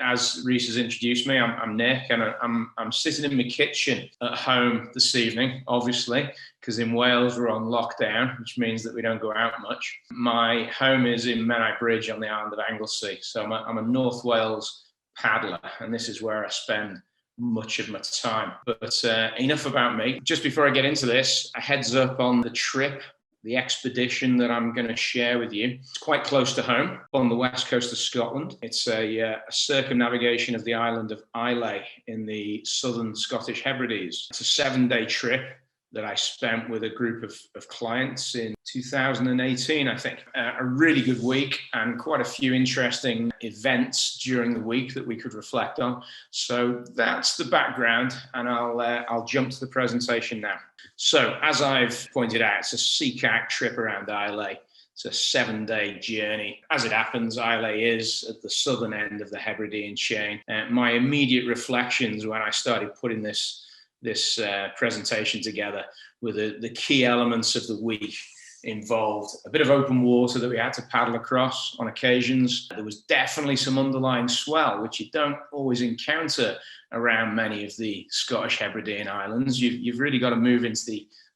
as Reese has introduced me, I'm Nick, and I'm sitting in my kitchen at home this evening, obviously, because in Wales we're on lockdown, which means that we don't go out much. My home is in Menai Bridge on the island of Anglesey, so I'm a North Wales paddler, and this is where I spend much of my time. But enough about me. Just before I get into this, a heads up on the trip, the expedition that I'm going to share with you. It's quite close to home on the west coast of Scotland. It's a circumnavigation of the island of Islay in the southern Scottish Hebrides. It's a 7-day trip that I spent with a group of clients in 2018, I think. A really good week and quite a few interesting events during the week that we could reflect on. So that's the background, and I'll jump to the presentation now. So as I've pointed out, it's a sea kayak trip around Islay. It's a 7-day journey. As it happens, Islay is at the southern end of the Hebridean chain. My immediate reflections when I started putting this presentation together were the key elements of the week involved a bit of open water that we had to paddle across on occasions. There was definitely some underlying swell, which you don't always encounter around many of the Scottish Hebridean islands. You've really got to move into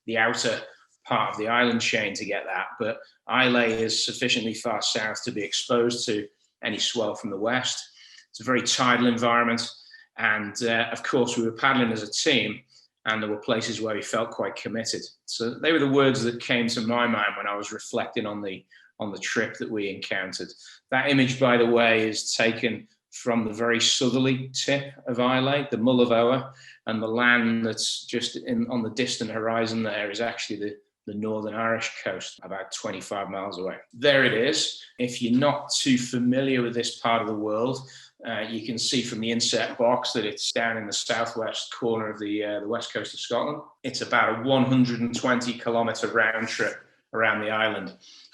the outer part of the island chain to get that, but Islay is sufficiently far south to be exposed to any swell from the west. It's a very tidal environment, and of course we were paddling as a team, and there were places where we felt quite committed. So they were the words that came to my mind when I was reflecting on the trip that we encountered. That image, by the way, is taken from the very southerly tip of Islay, the Mull of Ower, and the land that's just on the distant horizon there is actually the Northern Irish coast, about 25 miles away. There it is. If you're not too familiar with this part of the world, you can see from the inset box that it's down in the southwest corner of the west coast of Scotland. It's about a 120-kilometre round trip around the island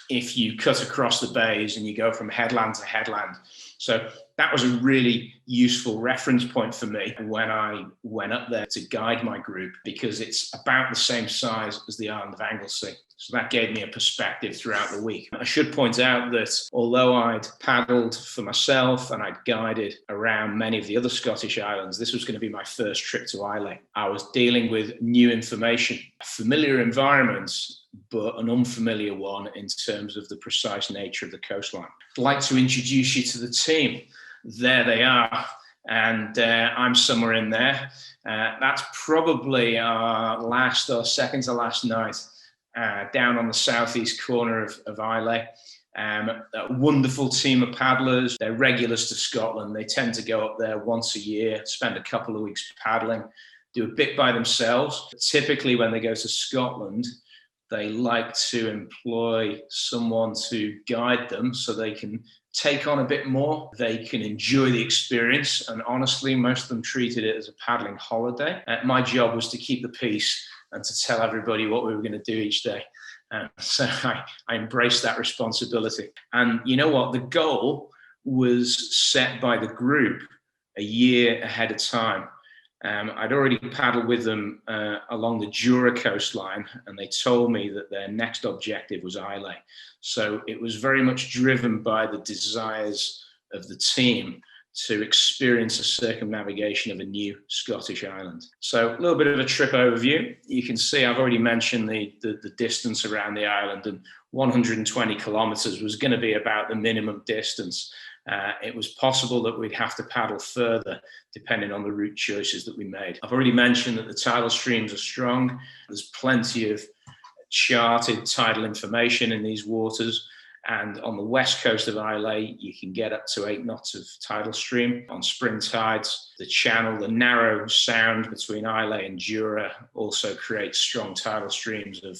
if you cut across the bays and you go from headland to headland. So that was a really useful reference point for me when I went up there to guide my group, because it's about the same size as the island of Anglesey. So that gave me a perspective throughout the week. I should point out that although I'd paddled for myself and I'd guided around many of the other Scottish islands, this was going to be my first trip to Islay. I was dealing with new information, familiar environments, but an unfamiliar one in terms of the precise nature of the coastline. I'd like to introduce you to the team. There they are, and I'm somewhere in there. That's probably our last or second to last night down on the southeast corner of Islay. A wonderful team of paddlers. They're regulars to Scotland. They tend to go up there once a year, spend a couple of weeks paddling, do a bit by themselves. Typically when they go to Scotland, they like to employ someone to guide them so they can take on a bit more. They can enjoy the experience. And honestly, most of them treated it as a paddling holiday. My job was to keep the peace and to tell everybody what we were going to do each day. So I embraced that responsibility. And you know what? The goal was set by the group a year ahead of time. I'd already paddled with them along the Jura coastline, and they told me that their next objective was Islay. So it was very much driven by the desires of the team to experience a circumnavigation of a new Scottish island. So a little bit of a trip overview. You can see I've already mentioned the distance around the island, and 120 kilometres was going to be about the minimum distance. It was possible that we'd have to paddle further depending on the route choices that we made. I've already mentioned that the tidal streams are strong. There's plenty of charted tidal information in these waters. And on the west coast of Islay, you can get up to 8 knots of tidal stream. On spring tides, the channel, the narrow sound between Islay and Jura also creates strong tidal streams of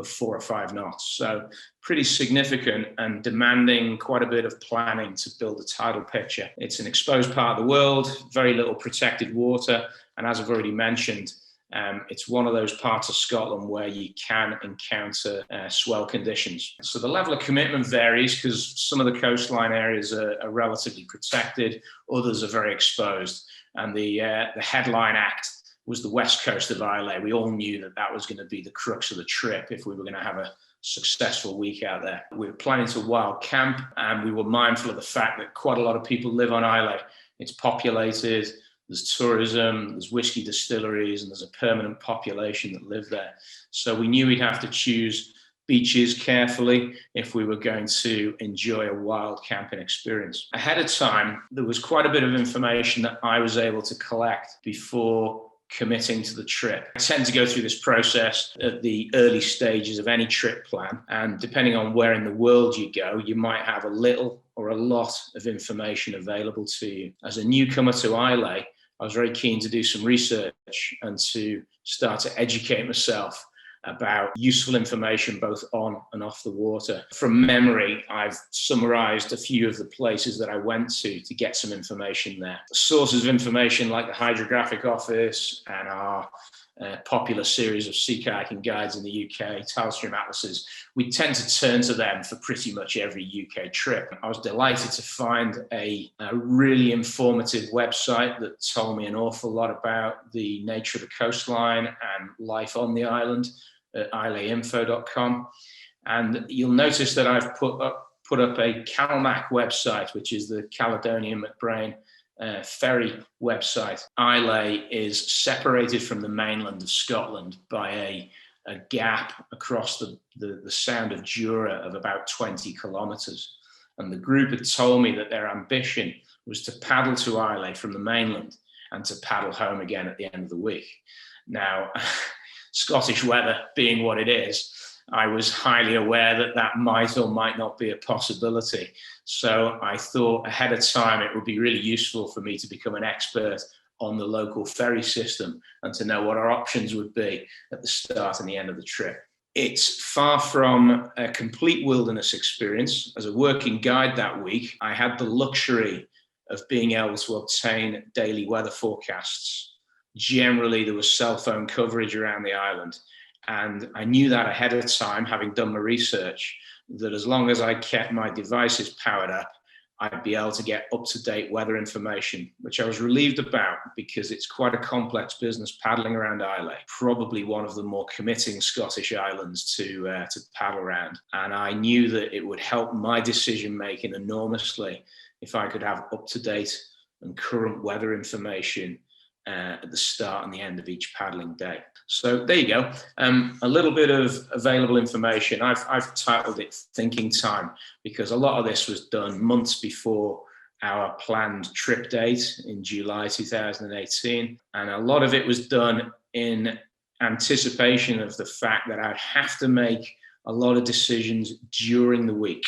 4 or 5 knots. So pretty significant and demanding quite a bit of planning to build a tidal picture. It's an exposed part of the world, very little protected water. And as I've already mentioned, it's one of those parts of Scotland where you can encounter swell conditions. So the level of commitment varies because some of the coastline areas are relatively protected, others are very exposed. And the headline act was the west coast of Islay. We all knew that that was going to be the crux of the trip if we were going to have a successful week out there. We were planning to wild camp, and we were mindful of the fact that quite a lot of people live on Islay. It's populated, there's tourism, there's whiskey distilleries, and there's a permanent population that live there. So we knew we'd have to choose beaches carefully if we were going to enjoy a wild camping experience. Ahead of time, there was quite a bit of information that I was able to collect before committing to the trip. I tend to go through this process at the early stages of any trip plan, and depending on where in the world you go, you might have a little or a lot of information available to you. As a newcomer to Islay, I was very keen to do some research and to start to educate myself about useful information both on and off the water. From memory, I've summarized a few of the places that I went to get some information there. Sources of information like the Hydrographic Office and our popular series of sea kayaking guides in the UK, Tidal Stream atlases, we tend to turn to them for pretty much every UK trip. I was delighted to find a really informative website that told me an awful lot about the nature of the coastline and life on the island at islayinfo.com. And you'll notice that I've put up a CalMac website, which is the Caledonian McBrain ferry website. Islay is separated from the mainland of Scotland by a gap across the Sound of Jura of about 20 kilometres. And the group had told me that their ambition was to paddle to Islay from the mainland and to paddle home again at the end of the week. Now, Scottish weather being what it is, I was highly aware that that might or might not be a possibility. So I thought ahead of time it would be really useful for me to become an expert on the local ferry system and to know what our options would be at the start and the end of the trip. It's far from a complete wilderness experience. As a working guide that week, I had the luxury of being able to obtain daily weather forecasts. Generally, there was cell phone coverage around the island. And I knew that ahead of time, having done my research, that as long as I kept my devices powered up, I'd be able to get up-to-date weather information, which I was relieved about because it's quite a complex business paddling around Islay, probably one of the more committing Scottish islands to paddle around. And I knew that it would help my decision-making enormously if I could have up-to-date and current weather information at the start and the end of each paddling day. So there you go. A little bit of available information. I've titled it Thinking Time because a lot of this was done months before our planned trip date in July 2018. And a lot of it was done in anticipation of the fact that I'd have to make a lot of decisions during the week.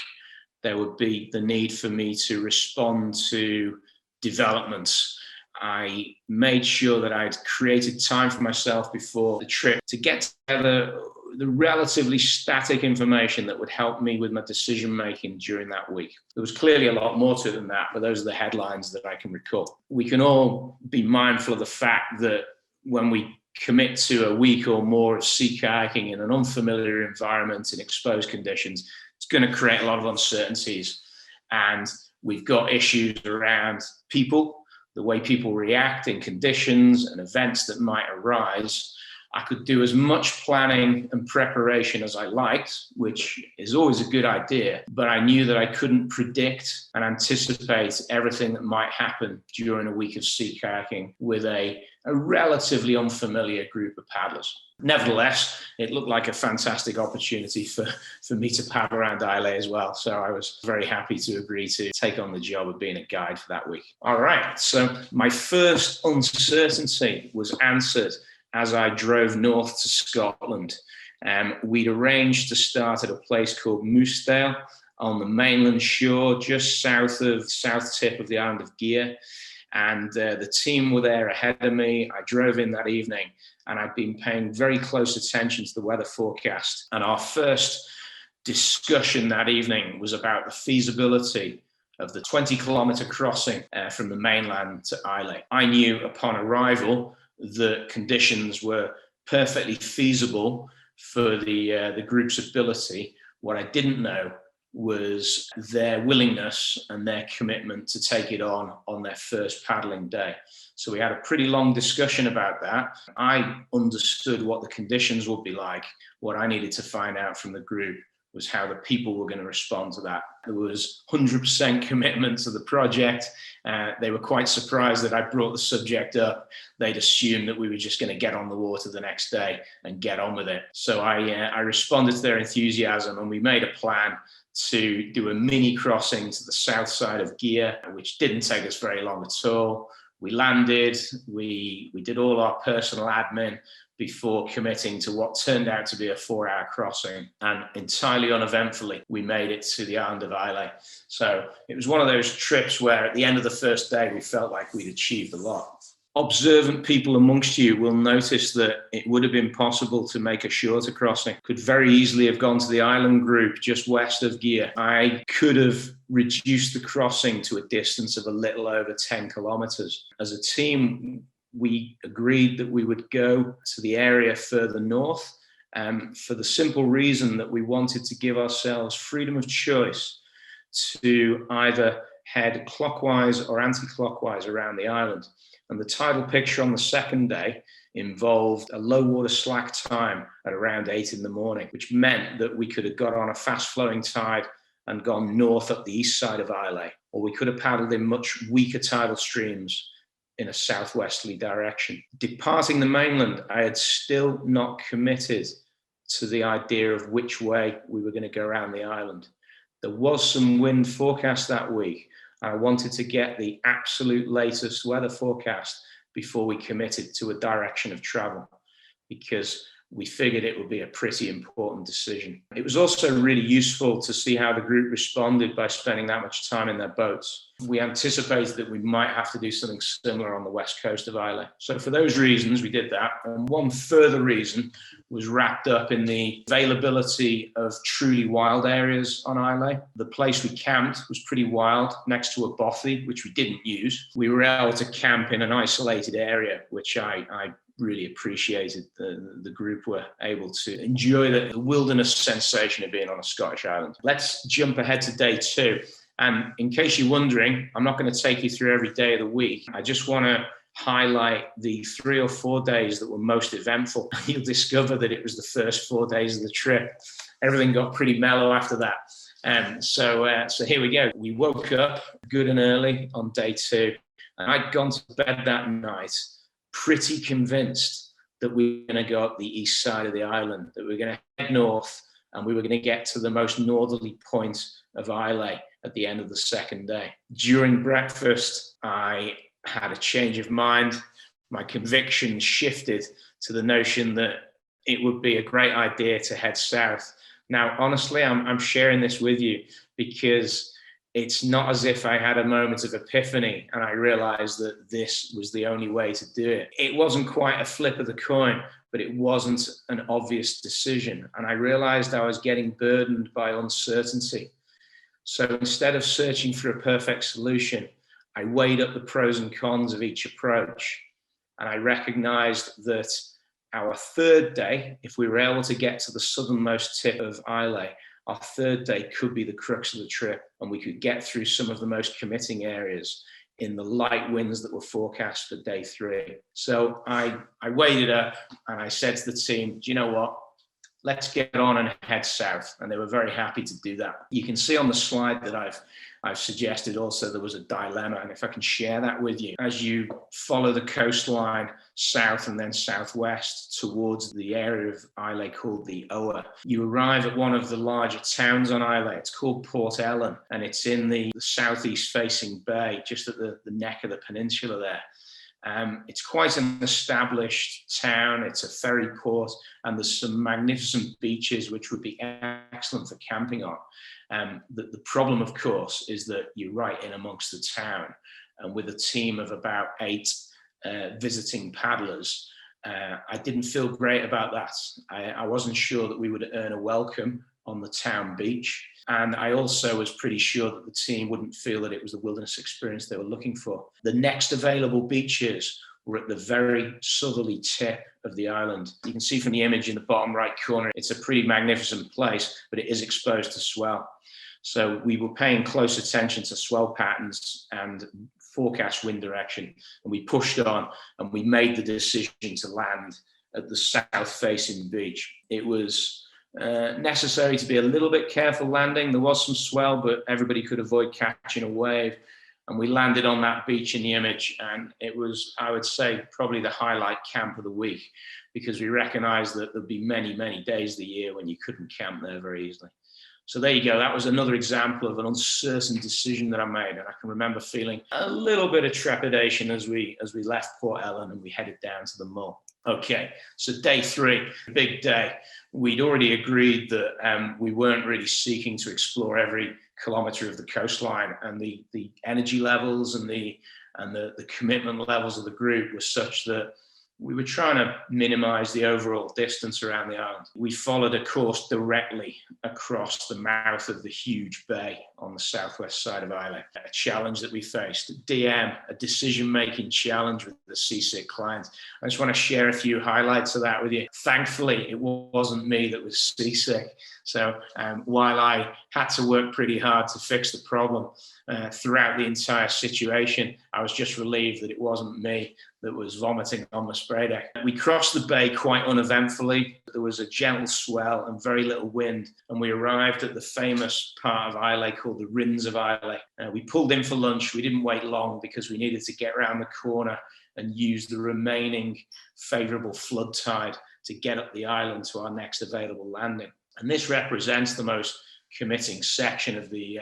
There would be the need for me to respond to developments. I made sure that I'd created time for myself before the trip to get together the relatively static information that would help me with my decision making during that week. There was clearly a lot more to it than that, but those are the headlines that I can recall. We can all be mindful of the fact that when we commit to a week or more of sea kayaking in an unfamiliar environment in exposed conditions, it's going to create a lot of uncertainties. And we've got issues around people, the way people react in conditions and events that might arise. I could do as much planning and preparation as I liked, which is always a good idea, but I knew that I couldn't predict and anticipate everything that might happen during a week of sea kayaking with a relatively unfamiliar group of paddlers. Nevertheless, it looked like a fantastic opportunity for me to paddle around Islay as well. So I was very happy to agree to take on the job of being a guide for that week. All right, so my first uncertainty was answered as I drove north to Scotland. We'd arranged to start at a place called Moosedale on the mainland shore, just south tip of the island of Gigha. And the team were there ahead of me. I drove in that evening and I'd been paying very close attention to the weather forecast. And our first discussion that evening was about the feasibility of the 20-kilometre crossing from the mainland to Islay. I knew upon arrival that conditions were perfectly feasible for the group's ability. What I didn't know was their willingness and their commitment to take it on their first paddling day. So we had a pretty long discussion about that. I understood what the conditions would be like. What I needed to find out from the group was how the people were going to respond to that. There was 100% commitment to the project. They were quite surprised that I brought the subject up. They'd assumed that we were just going to get on the water the next day and get on with it. So I responded to their enthusiasm, and we made a plan to do a mini crossing to the south side of Gia, which didn't take us very long at all. We landed, we did all our personal admin before committing to what turned out to be a 4-hour crossing, and entirely uneventfully, we made it to the island of Islay. So it was one of those trips where at the end of the first day, we felt like we'd achieved a lot. Observant people amongst you will notice that it would have been possible to make a shorter crossing. Could very easily have gone to the island group just west of Gia. I could have reduced the crossing to a distance of a little over 10 kilometers. As a team, we agreed that we would go to the area further north, for the simple reason that we wanted to give ourselves freedom of choice to either head clockwise or anti-clockwise around the island. And the tidal picture on the second day involved a low water slack time at around 8 in the morning, which meant that we could have got on a fast flowing tide and gone north up the east side of Islay, or we could have paddled in much weaker tidal streams in a southwesterly direction. Departing the mainland, I had still not committed to the idea of which way we were going to go around the island. There was some wind forecast that week. I wanted to get the absolute latest weather forecast before we committed to a direction of travel, because we figured it would be a pretty important decision. It was also really useful to see how the group responded by spending that much time in their boats. We anticipated that we might have to do something similar on the west coast of Islay. So for those reasons, we did that. And one further reason was wrapped up in the availability of truly wild areas on Islay. The place we camped was pretty wild, next to a bothy, which we didn't use. We were able to camp in an isolated area, which I really appreciated. The group were able to enjoy the wilderness sensation of being on a Scottish island. Let's jump ahead to day 2. And in case you're wondering, I'm not going to take you through every day of the week. I just want to highlight the 3 or 4 days that were most eventful. You'll discover that it was the first 4 days of the trip. Everything got pretty mellow after that. So here we go. We woke up good and early on day 2, and I'd gone to bed that night pretty convinced that we were going to go up the east side of the island, that we were going to head north, and we were going to get to the most northerly point of Islay at the end of the second day. During breakfast, I had a change of mind. My conviction shifted to the notion that it would be a great idea to head south. Now, honestly, I'm sharing this with you because it's not as if I had a moment of epiphany and I realized that this was the only way to do it. It wasn't quite a flip of the coin, but it wasn't an obvious decision. And I realized I was getting burdened by uncertainty. So instead of searching for a perfect solution, I weighed up the pros and cons of each approach. And I recognized that our third day, if we were able to get to the southernmost tip of Islay, our third day could be the crux of the trip, and we could get through some of the most committing areas in the light winds that were forecast for day 3. So I weighed it up and I said to the team, do you know what? Let's get on and head south. And they were very happy to do that. You can see on the slide that I've suggested also there was a dilemma, and if I can share that with you. As you follow the coastline south and then southwest towards the area of Islay called the Ower, you arrive at one of the larger towns on Islay. It's called Port Ellen, and it's in the southeast facing bay, just at the neck of the peninsula there. It's quite an established town. It's a ferry port, and there's some magnificent beaches which would be excellent for camping on. The problem, of course, is that you're right in amongst the town, and with a team of about 8 visiting paddlers, I didn't feel great about that. I wasn't sure that we would earn a welcome on the town beach. And I also was pretty sure that the team wouldn't feel that it was the wilderness experience they were looking for. The next available beaches were at the very southerly tip of the island. You can see from the image in the bottom right corner, it's a pretty magnificent place, but it is exposed to swell. So we were paying close attention to swell patterns and forecast wind direction, and we pushed on and we made the decision to land at the south-facing beach. It was necessary to be a little bit careful landing. There was some swell, but everybody could avoid catching a wave. And we landed on that beach in the image, and it was, I would say, probably the highlight camp of the week, because we recognized that there'd be many, many days of the year when you couldn't camp there very easily. So there you go. That was another example of an uncertain decision that I made. And I can remember feeling a little bit of trepidation as we left Port Ellen and we headed down to the Mull. Okay, so day 3, big day. We'd already agreed that we weren't really seeking to explore every kilometre of the coastline, and the energy levels and the commitment levels of the group were such that we were trying to minimize the overall distance around the island. We followed a course directly across the mouth of the huge bay on the southwest side of Islay, a challenge that we faced. DM, a decision-making challenge with the seasick client. I just want to share a few highlights of that with you. Thankfully, it wasn't me that was seasick. So while I had to work pretty hard to fix the problem throughout the entire situation, I was just relieved that it wasn't me that was vomiting on the spray deck. We crossed the bay quite uneventfully. There was a gentle swell and very little wind, and we arrived at the famous part of Islay called the Rims of Islay. We pulled in for lunch. We didn't wait long because we needed to get around the corner and use the remaining favourable flood tide to get up the island to our next available landing. And this represents the most committing section of the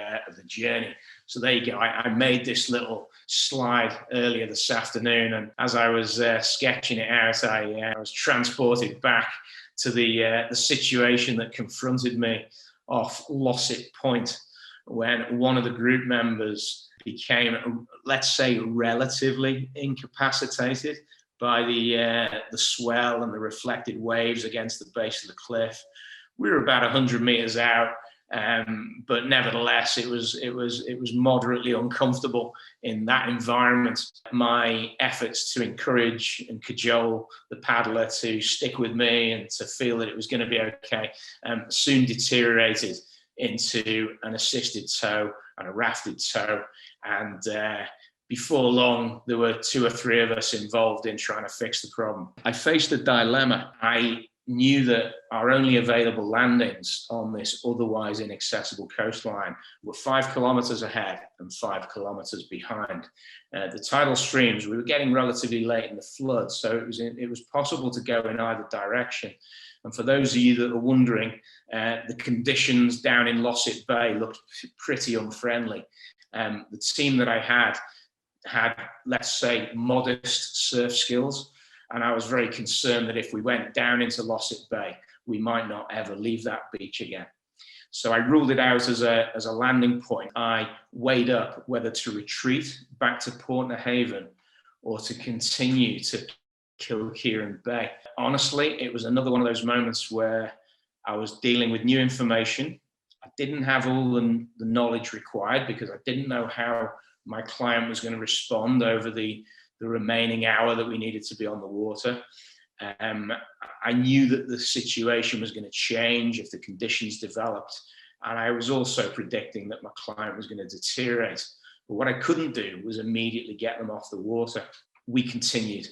journey. So there you go. I made this little slide earlier this afternoon, and as I was sketching it out, I was transported back to the situation that confronted me off Losset Point, when one of the group members became, let's say, relatively incapacitated by the swell and the reflected waves against the base of the cliff. We were about 100 meters out. But nevertheless, it was moderately uncomfortable in that environment. My efforts to encourage and cajole the paddler to stick with me and to feel that it was going to be okay soon deteriorated into an assisted tow and a rafted tow. And before long, there were 2 or 3 of us involved in trying to fix the problem. I faced a dilemma. I knew that our only available landings on this otherwise inaccessible coastline were 5 kilometres ahead and 5 kilometres behind. The tidal streams, we were getting relatively late in the flood, so it was possible to go in either direction. And for those of you that are wondering, the conditions down in Losset Bay looked pretty unfriendly. The team that I had, let's say, modest surf skills. And I was very concerned that if we went down into Losset Bay, we might not ever leave that beach again. So I ruled it out as a landing point. I weighed up whether to retreat back to Portnahaven or to continue to Kilkieran Bay. Honestly, it was another one of those moments where I was dealing with new information. I didn't have all the knowledge required because I didn't know how my client was going to respond over the remaining hour that we needed to be on the water. I knew that the situation was going to change if the conditions developed. And I was also predicting that my client was going to deteriorate. But what I couldn't do was immediately get them off the water. We continued.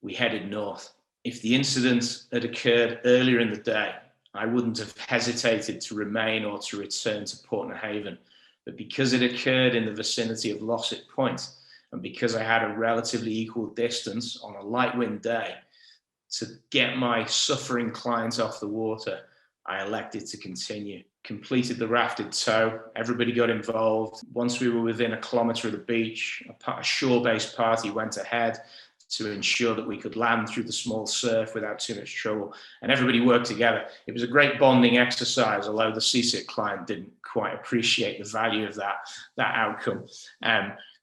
We headed north. If the incident had occurred earlier in the day, I wouldn't have hesitated to remain or to return to Portnahaven. But because it occurred in the vicinity of Losset Point, and because I had a relatively equal distance on a light wind day to get my suffering client off the water, I elected to continue. Completed the rafted tow. Everybody got involved. Once we were within 1 kilometre of the beach, a shore-based party went ahead to ensure that we could land through the small surf without too much trouble. And everybody worked together. It was a great bonding exercise, although the seasick client didn't quite appreciate the value of that outcome.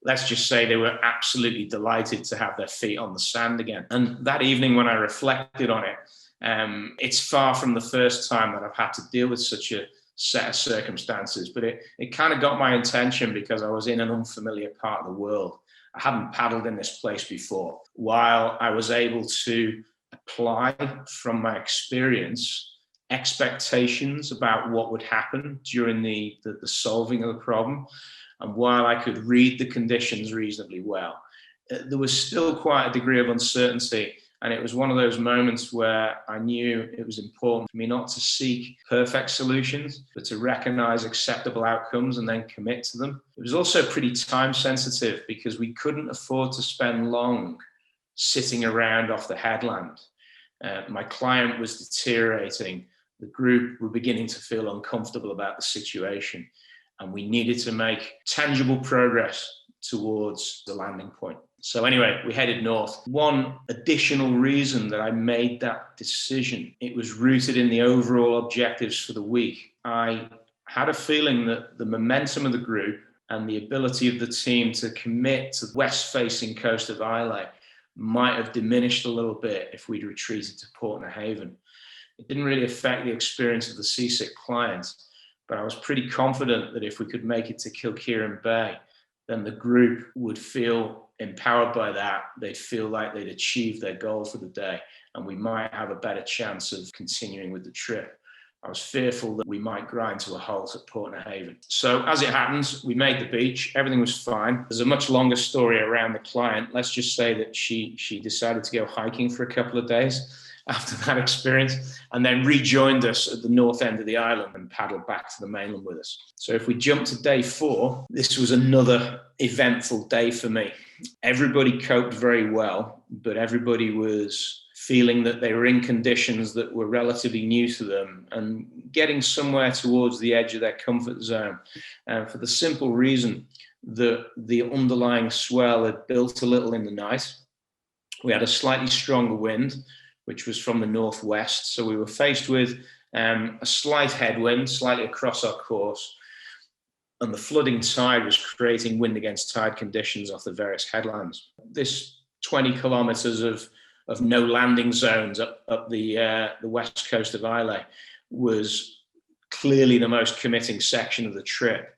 Let's just say they were absolutely delighted to have their feet on the sand again. And that evening when I reflected on it, it's far from the first time that I've had to deal with such a set of circumstances, but it kind of got my attention because I was in an unfamiliar part of the world. I hadn't paddled in this place before. While I was able to apply from my experience expectations about what would happen during the solving of the problem, and while I could read the conditions reasonably well, there was still quite a degree of uncertainty And it was one of those moments where I knew it was important for me not to seek perfect solutions, but to recognize acceptable outcomes and then commit to them. It was also pretty time sensitive because we couldn't afford to spend long sitting around off the headland. My client was deteriorating. The group were beginning to feel uncomfortable about the situation, and we needed to make tangible progress towards the landing point. So anyway, we headed north. One additional reason that I made that decision, it was rooted in the overall objectives for the week. I had a feeling that the momentum of the group and the ability of the team to commit to the west-facing coast of Islay might have diminished a little bit if we'd retreated to Portnahaven. It didn't really affect the experience of the seasick clients, but I was pretty confident that if we could make it to Kilkieran Bay, then the group would feel empowered by that. They'd feel like they'd achieved their goal for the day, and we might have a better chance of continuing with the trip. I was fearful that we might grind to a halt at Portnahaven. So as it happens, we made the beach. Everything was fine. There's a much longer story around the client. Let's just say that she decided to go hiking for a couple of days after that experience, and then rejoined us at the north end of the island and paddled back to the mainland with us. So if we jump to day 4, this was another eventful day for me. Everybody coped very well, but everybody was feeling that they were in conditions that were relatively new to them and getting somewhere towards the edge of their comfort zone. For the simple reason that the underlying swell had built a little in the night. We had a slightly stronger wind, which was from the northwest. So we were faced with a slight headwind, slightly across our course. And the flooding tide was creating wind against tide conditions off the various headlands. This 20 kilometers of no landing zones up the west coast of Islay was clearly the most committing section of the trip.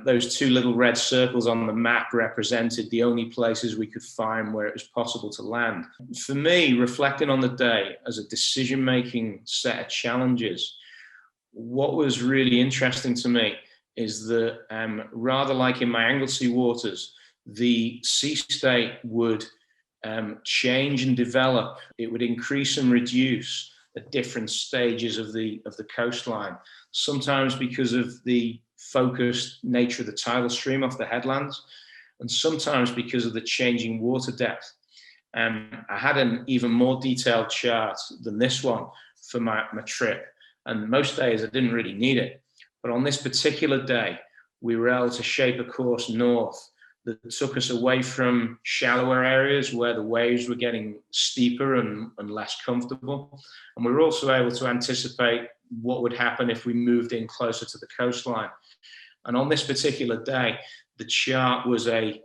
Those 2 little red circles on the map represented the only places we could find where it was possible to land. For me, reflecting on the day as a decision-making set of challenges, what was really interesting to me is that rather like in my Anglesey waters, the sea state would change and develop. It would increase and reduce at different stages of the coastline, sometimes because of the focused nature of the tidal stream off the headlands, and sometimes because of the changing water depth. I had an even more detailed chart than this one for my trip, and most days I didn't really need it. But on this particular day, we were able to shape a course north that took us away from shallower areas where the waves were getting steeper and less comfortable. And we were also able to anticipate what would happen if we moved in closer to the coastline. And on this particular day, the chart was a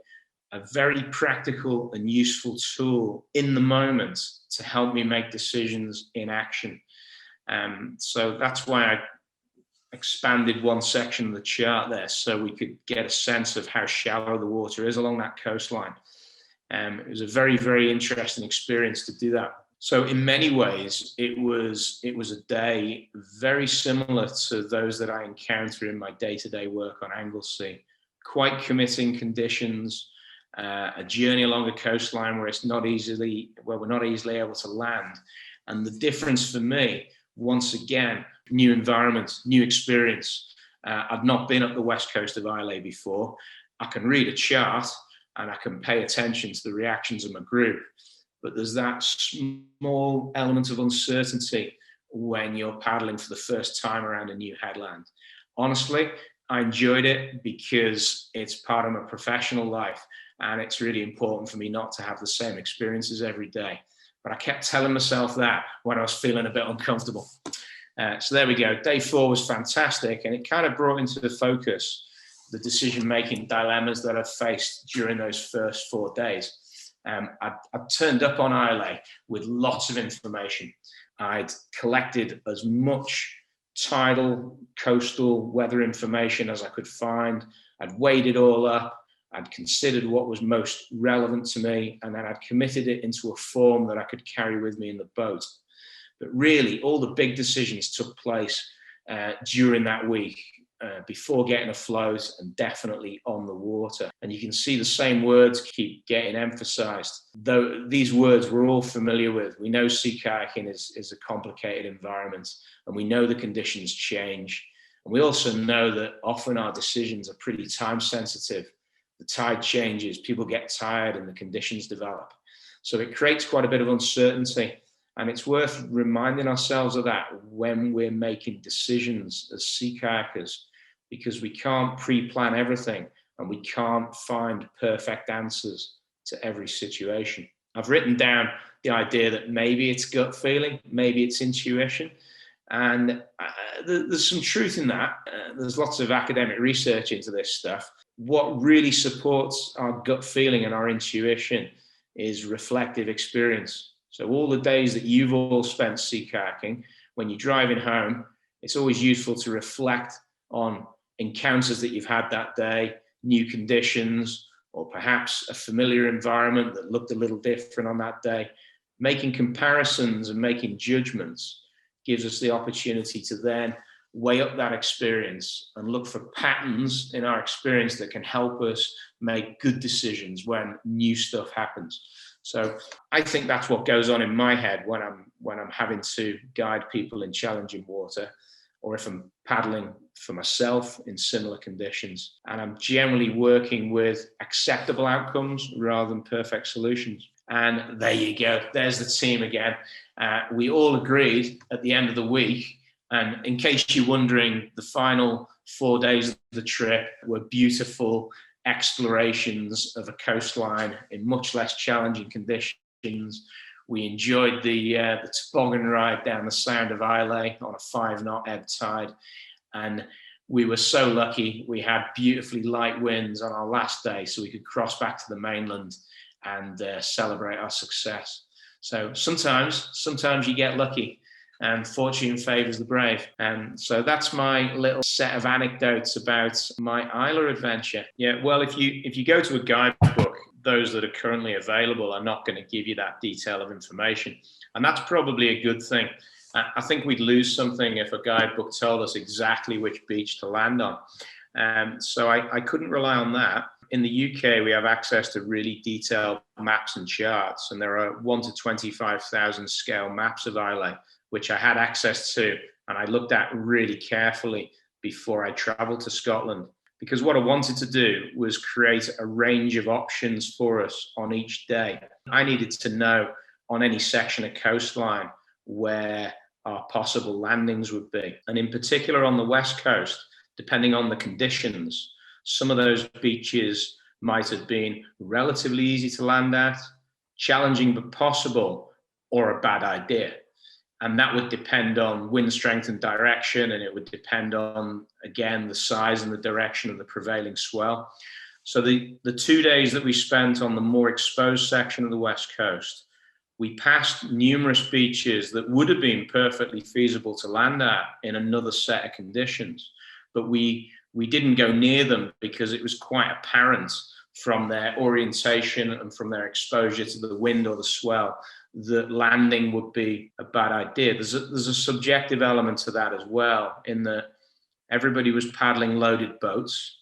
very practical and useful tool in the moment to help me make decisions in action. So that's why I expanded one section of the chart there so we could get a sense of how shallow the water is along that coastline. It was a very, very interesting experience to do that. So in many ways, it was a day very similar to those that I encounter in my day-to-day work on Anglesey. Quite committing conditions, a journey along a coastline where we're not easily able to land. And the difference for me, once again, new environment, new experience. I've not been up the west coast of Islay before. I can read a chart and I can pay attention to the reactions of my group. But there's that small element of uncertainty when you're paddling for the first time around a new headland. Honestly, I enjoyed it because it's part of my professional life, and it's really important for me not to have the same experiences every day. But I kept telling myself that when I was feeling a bit uncomfortable. So there we go. Day 4 was fantastic, and it kind of brought into the focus the decision-making dilemmas that I've faced during those first 4 days. I'd turned up on Islay with lots of information. I'd collected as much tidal, coastal weather information as I could find. I'd weighed it all up. I'd considered what was most relevant to me, and then I'd committed it into a form that I could carry with me in the boat. But really, all the big decisions took place during that week. before getting afloat, and definitely on the water. And you can see the same words keep getting emphasized, though these words we're all familiar with. We know sea kayaking is a complicated environment, and we know the conditions change. And we also know that often our decisions are pretty time sensitive. The tide changes, people get tired, and the conditions develop. So it creates quite a bit of uncertainty. And it's worth reminding ourselves of that when we're making decisions as sea kayakers, because we can't pre-plan everything and we can't find perfect answers to every situation. I've written down the idea that maybe it's gut feeling, maybe it's intuition. And there's some truth in that. There's lots of academic research into this stuff. What really supports our gut feeling and our intuition is reflective experience. So all the days that you've all spent sea kayaking, when you're driving home, it's always useful to reflect on encounters that you've had that day, new conditions, or perhaps a familiar environment that looked a little different on that day. Making comparisons and making judgments gives us the opportunity to then weigh up that experience and look for patterns in our experience that can help us make good decisions when new stuff happens. So I think that's what goes on in my head when I'm having to guide people in challenging water, or if I'm paddling for myself in similar conditions. And I'm generally working with acceptable outcomes rather than perfect solutions. And there you go. There's the team again. We all agreed at the end of the week. And in case you're wondering, the final 4 days of the trip were beautiful explorations of a coastline in much less challenging conditions. We enjoyed the toboggan ride down the Sound of Islay on a 5-knot ebb tide. And we were so lucky. We had beautifully light winds on our last day, so we could cross back to the mainland and celebrate our success. So sometimes you get lucky, and fortune favors the brave. And so that's my little set of anecdotes about my Islay adventure. Yeah, well, if you go to a guidebook, those that are currently available are not going to give you that detail of information. And that's probably a good thing. I think we'd lose something if a guidebook told us exactly which beach to land on. So I couldn't rely on that. In the UK, we have access to really detailed maps and charts, and there are 1 to 25,000 scale maps of Islay, which I had access to, and I looked at really carefully before I traveled to Scotland. Because what I wanted to do was create a range of options for us on each day. I needed to know on any section of coastline where our possible landings would be. And in particular on the West Coast, depending on the conditions, some of those beaches might have been relatively easy to land at, challenging but possible, or a bad idea. And that would depend on wind strength and direction, and it would depend on, again, the size and the direction of the prevailing swell. So the 2 days that we spent on the more exposed section of the West Coast, we passed numerous beaches that would have been perfectly feasible to land at in another set of conditions. But we didn't go near them because it was quite apparent from their orientation and from their exposure to the wind or the swell that landing would be a bad idea. There's a subjective element to that as well, in that everybody was paddling loaded boats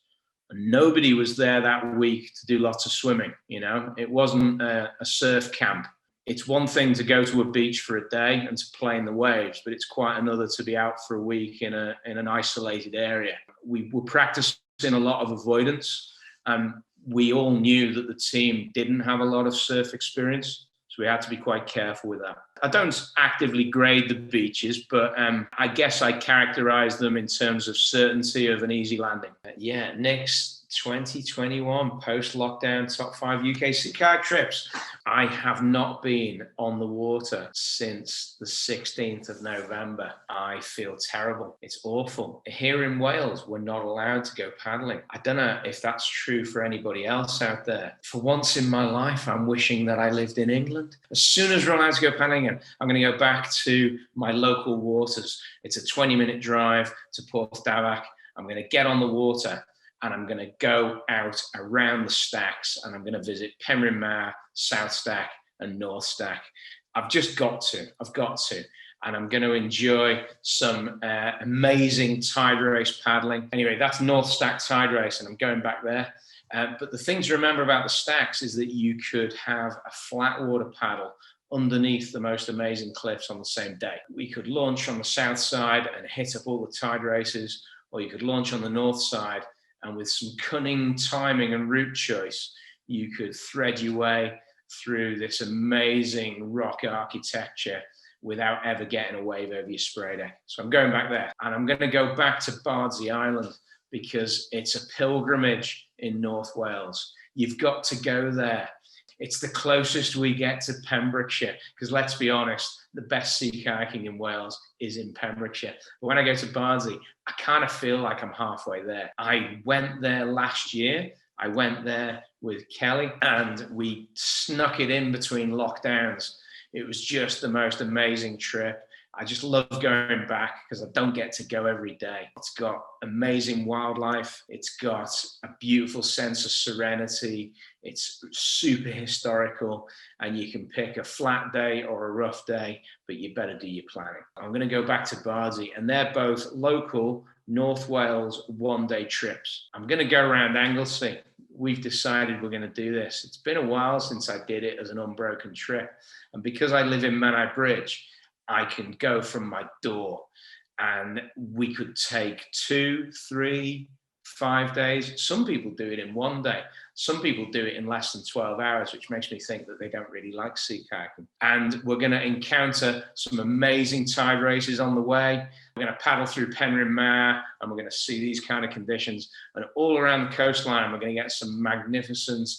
and nobody was there that week to do lots of swimming. You know, it wasn't a surf camp. It's one thing to go to a beach for a day and to play in the waves, but it's quite another to be out for a week in an isolated area. We were practicing a lot of avoidance, and we all knew that the team didn't have a lot of surf experience. So we had to be quite careful with that. I don't actively grade the beaches, but I guess I characterize them in terms of certainty of an easy landing. Yeah, Nick's 2021 post-lockdown top 5 UK sea kayak trips. I have not been on the water since the 16th of November. I feel terrible. It's awful. Here in Wales, we're not allowed to go paddling. I don't know if that's true for anybody else out there. For once in my life, I'm wishing that I lived in England. As soon as we're allowed to go paddling, I'm going to go back to my local waters. It's a 20-minute drive to Porthdadoc. I'm going to get on the water, and I'm going to go out around the stacks, and I'm going to visit Penryn Mawr, South Stack and North Stack. I've got to. and I'm going to enjoy some amazing tide race paddling. Anyway, that's North Stack Tide Race, and I'm going back there. But the thing to remember about the stacks is that you could have a flat water paddle underneath the most amazing cliffs on the same day. We could launch on the south side and hit up all the tide races, or you could launch on the north side, and with some cunning timing and route choice, you could thread your way through this amazing rock architecture without ever getting a wave over your spray deck. So I'm going back there, and I'm going to go back to Bardsey Island because it's a pilgrimage in North Wales. You've got to go there. It's the closest we get to Pembrokeshire, because let's be honest, the best sea kayaking in Wales is in Pembrokeshire. But when I go to Bardsey, I kind of feel like I'm halfway there. I went there last year. I went there with Kelly, and we snuck it in between lockdowns. It was just the most amazing trip. I just love going back because I don't get to go every day. It's got amazing wildlife. It's got a beautiful sense of serenity. It's super historical, and you can pick a flat day or a rough day, but you better do your planning. I'm going to go back to Bardsey, and they're both local North Wales one-day trips. I'm going to go around Anglesey. We've decided we're going to do this. It's been a while since I did it as an unbroken trip. And because I live in Menai Bridge, I can go from my door, and we could take 2, 3, 5 days. Some people do it in one day. Some people do it in less than 12 hours, which makes me think that they don't really like sea kayaking. And we're going to encounter some amazing tide races on the way. We're going to paddle through Penryn Mawr, and we're going to see these kind of conditions. And all around the coastline, we're going to get some magnificent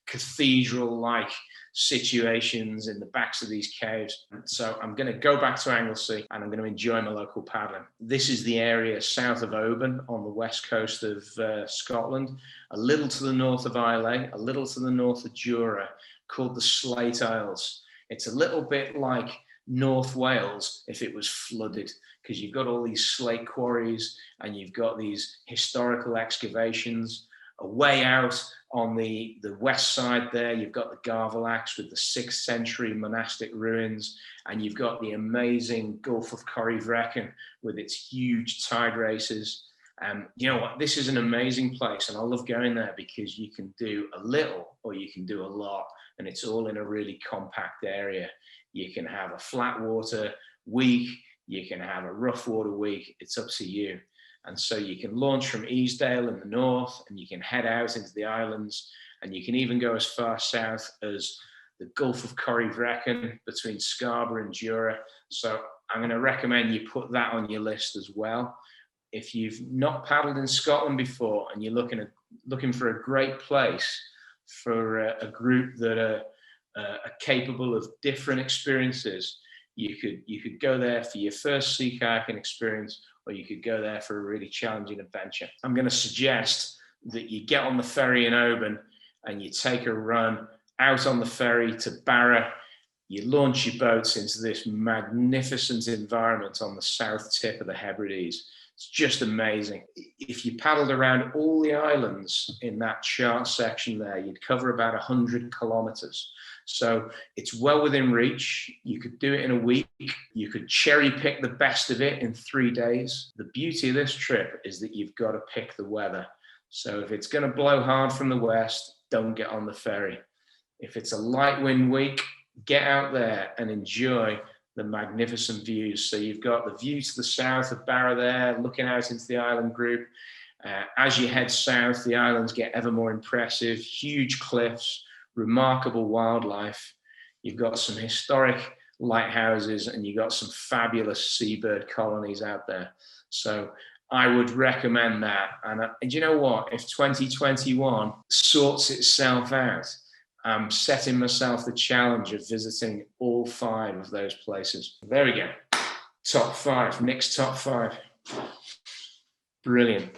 cathedral-like situations in the backs of these caves. So I'm going to go back to Anglesey, and I'm going to enjoy my local paddling. This is the area south of Oban on the west coast of Scotland, a little to the north of Islay, a little to the north of Jura, called the Slate Isles. It's a little bit like North Wales if it was flooded, because you've got all these slate quarries and you've got these historical excavations. Way out on the west side there, you've got the Garvalax with the 6th century monastic ruins, and you've got the amazing Gulf of Corryvreckan with its huge tide races. You know what, this is an amazing place, and I love going there because you can do a little or you can do a lot, and it's all in a really compact area. You can have a flat water week, you can have a rough water week, it's up to you. And so you can launch from Easdale in the north, and you can head out into the islands, and you can even go as far south as the Gulf of Corryvreckan between Scarborough and Jura. So I'm going to recommend you put that on your list as well. If you've not paddled in Scotland before and you're looking for a great place for a group that are capable of different experiences, you could go there for your first sea kayaking experience, or you could go there for a really challenging adventure. I'm going to suggest that you get on the ferry in Oban and you take a run out on the ferry to Barra. You launch your boats into this magnificent environment on the south tip of the Hebrides. It's just amazing. If you paddled around all the islands in that chart section there, you'd cover about 100 kilometers. So it's well within reach. You could do it in a week. You could cherry pick the best of it in 3 days. The beauty of this trip is that you've got to pick the weather. So if it's going to blow hard from the west, don't get on the ferry. If it's a light wind week, get out there and enjoy the magnificent views. So you've got the view to the south of Barra there, looking out into the island group. As you head south, the islands get ever more impressive, huge cliffs, remarkable wildlife. You've got some historic lighthouses, and you've got some fabulous seabird colonies out there. So I would recommend that. And you know what? If 2021 sorts itself out, I'm setting myself the challenge of visiting all 5 of those places. There we go. Top 5, Nick's top 5. Brilliant.